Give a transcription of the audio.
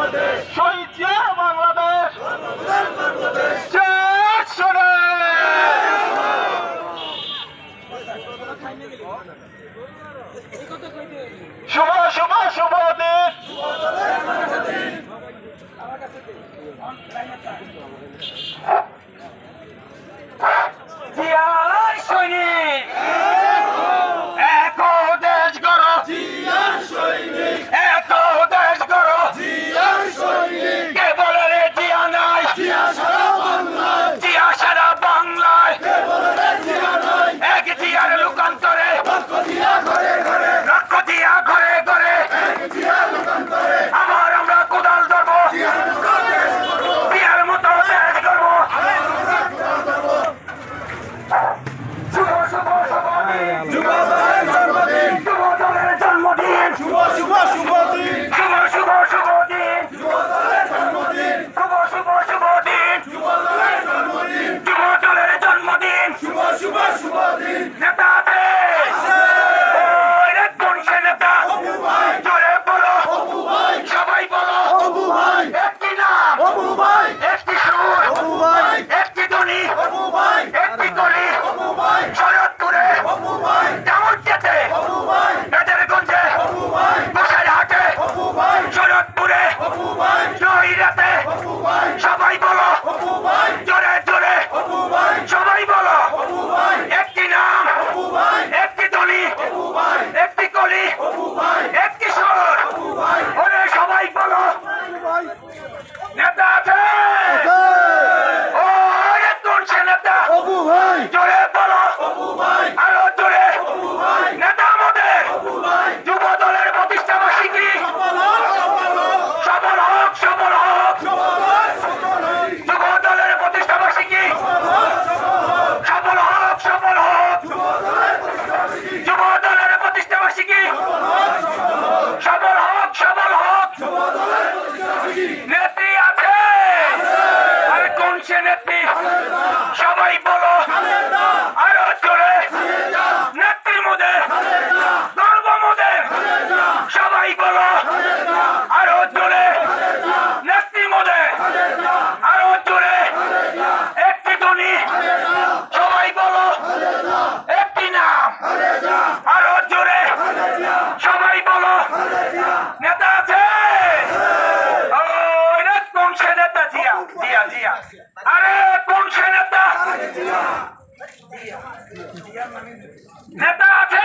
শহীদ জিয়ার বাংলাদেশ শেষ শোনে। শুভ শুভ শুভ দিন। জিয়ার সৈনিক এক দেশ গড়ো, জিয়ার সৈনিক এক দেশ গড়ো, জিয়ার সৈনিক কে বলে রে জিয়া নাই, জিয়া সারা বাংলায়, জিয়া সারা বাংলায় কে বলে রে জিয়া নাই, এক জিয়ার লোকান্তরে রক্ত দিয়া ঘরে ঘরে, রক্ত দিয়া ঘরে ঘরে, এক জিয়ার লোকান্তরে আবার আমরা কোদাল ধরবো, জিয়ার মতো দেশ গড়বো। শুভ শুভ শুভ দিন, যুব দলের জন্মদিন, যুব দলের জন্মদিন, শুভ শুভ শুভ দিন, শুভ শুভ শুভ দিন, যুব দলের জন্মদিন, শুভ শুভ শুভ দিন, যুব দলের জন্মদিন, যুব দলের জন্মদিন, শুভ শুভ শুভ দিন। নেতা আছে ওই রে কোন সে নেতা? অপু ভাই, জোরে বলো অপু ভাই, সবাই বলো অপু ভাই, একটি নাম অপু ভাই, একটি সুর অপু ভাই, একটি ধ্বনি অপু ভাই, একটি কলি অপু ভাই, শরৎপুরে অপু ভাই, জামুরিয়াতে অপু ভাই, নেতারগঞ্জে অপু ভাই, গোসাইরহাটে অপু ভাই, শরৎপুরে অপু ভাই, জয়রাতে অপু ভাই, সবাই বলো অপু ভাই, জোরে জোরে অপু ভাই, সবাই বলো অপু ভাই, একটি নাম অপু ভাই, একটি ধ্বনি অপু ভাই, একটি কলি অপু ভাই, একটি সুর অপু ভাই, ওরে সবাই বলো নেতা আছে ওরে কোন সে নেতা? অপু ভাই, জোরে বলো অপু ভাই, আরো জোরে অপু ভাই, নেতা আমাদের অপু ভাই, যুব দলের প্রতিষ্ঠা বার্ষিকী সফল হোক সফল হোক, সফল হোক সফল হোক, যুব দলের প্রতিষ্ঠা বার্ষিকী সফল হোক সফল হোক, যুব দলের প্রতিষ্ঠা বার্ষিকী সফল হোক সফল হোক। নেত্রী আছে আর কোন সে নেত্রী? সবাই বলো আরো জোরে, নেত্রীর মধ্যে গর্ব মধ্যে, সবাই বলো আরো জোরে, নেত্রীর মধ্যে আরো জোরে, একটি ধ্বনি সবাই বলো, একটি নাম আরো জোরে, সবাই বলো নেতা আছে ওই রে কোন সে নেতা? জিয়া জিয়া জিয়া, আরে কোন সে নেতা? নেতা আছে